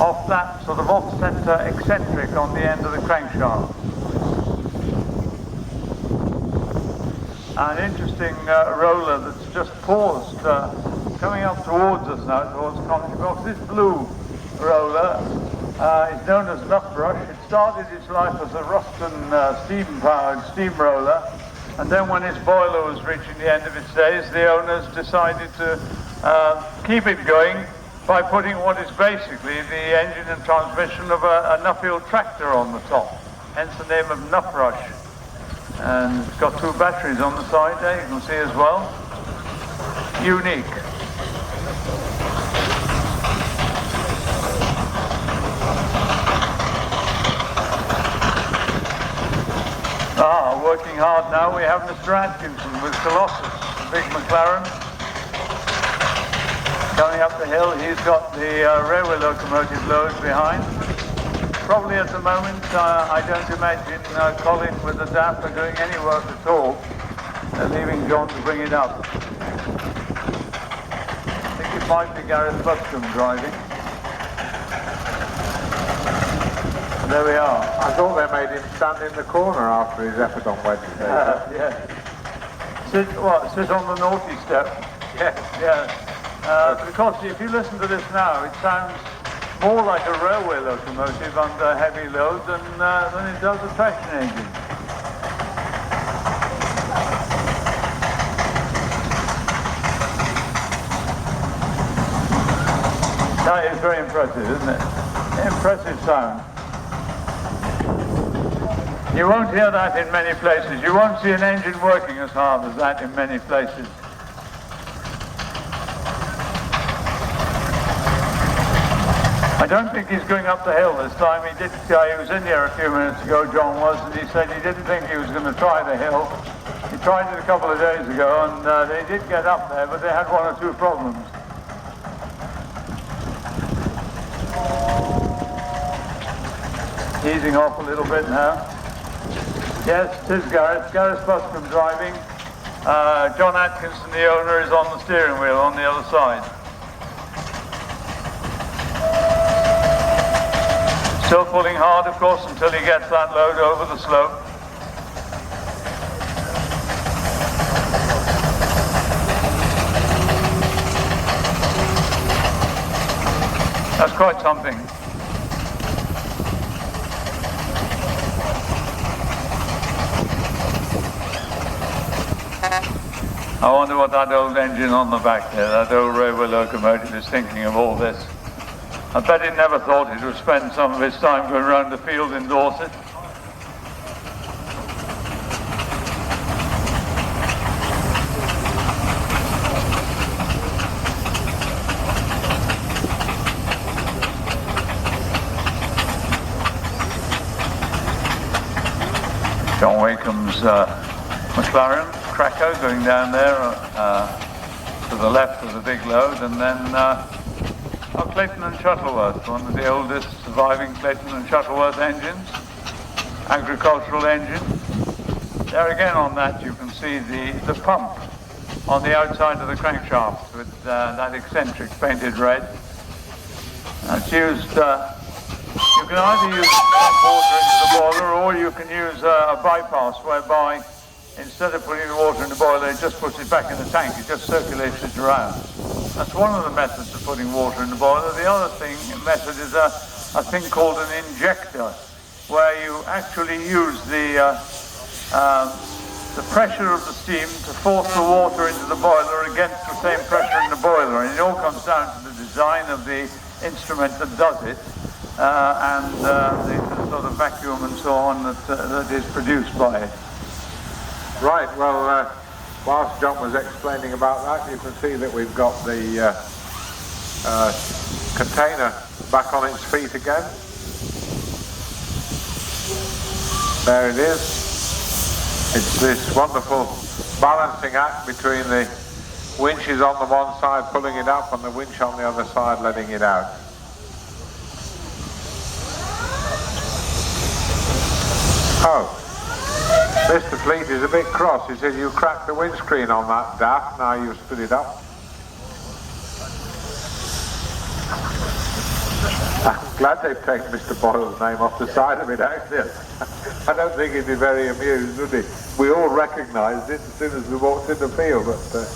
off that sort of off-centre eccentric on the end of the crankshaft. An interesting roller that's just paused, coming up towards us now, towards the commentary box. This blue roller is known as Nutbrush. It started its life as a Ruston steam-powered steamroller, and then when its boiler was reaching the end of its days, the owners decided to keep it going by putting what is basically the engine and transmission of a Nuffield tractor on the top, hence the name of Nutbrush. And it's got two batteries on the side there, you can see as well. Unique. Working hard now, we have Mr. Atkinson with Colossus, the big McLaren. Coming up the hill, he's got the railway locomotive load behind. Probably at the moment, I don't imagine Colin with the DAF are doing any work at all. They're leaving John to bring it up. I think it might be Gareth Buscombe driving. There we are. I thought they made him stand in the corner after his effort on Wednesday. Yeah. Sit on the naughty step. Yes. Yeah. Because if you listen to this now, it sounds more like a railway locomotive under heavy load than it does a traction engine. That is very impressive, isn't it? Impressive sound. You won't hear that in many places. You won't see an engine working as hard as that in many places. I don't think he's going up the hill this time. He was in here a few minutes ago, John was, and he said he didn't think he was going to try the hill. He tried it a couple of days ago, and they did get up there, but they had one or two problems. Easing off a little bit now. Yes, it is Gareth. Gareth Buscombe driving. John Atkinson, the owner, is on the steering wheel on the other side. Still pulling hard, of course, until he gets that load over the slope. That's quite something. I wonder what that old engine on the back there, that old railway locomotive, is thinking of all this. I bet it never thought it would spend some of its time going around the field in Dorset. John Wakem's McLaren, Cracker, going down there to the left of the big load, and then Clayton and Shuttleworth, one of the oldest surviving Clayton and Shuttleworth engines, agricultural engine. There again on that you can see the pump on the outside of the crankshaft with that eccentric painted red. It's used, you can either use pump water into the boiler, or you can use a bypass whereby instead of putting the water in the boiler, it just puts it back in the tank, it just circulates it around. That's one of the methods of putting water in the boiler. The other method is a thing called an injector, where you actually use the pressure of the steam to force the water into the boiler against the same pressure in the boiler. And it all comes down to the design of the instrument that does it, and the sort of vacuum and so on that is produced by it. Right, well, whilst John was explaining about that, you can see that we've got the container back on its feet again. There it is. It's this wonderful balancing act between the winches on the one side pulling it up and the winch on the other side letting it out. Oh. Mr. Fleet is a bit cross. He said, you cracked the windscreen on that DAF, now you've stood it up. I'm glad they've taken Mr. Boyle's name off the side of it, actually. I don't think he'd be very amused, would he? We all recognised it as soon as we walked in the field, but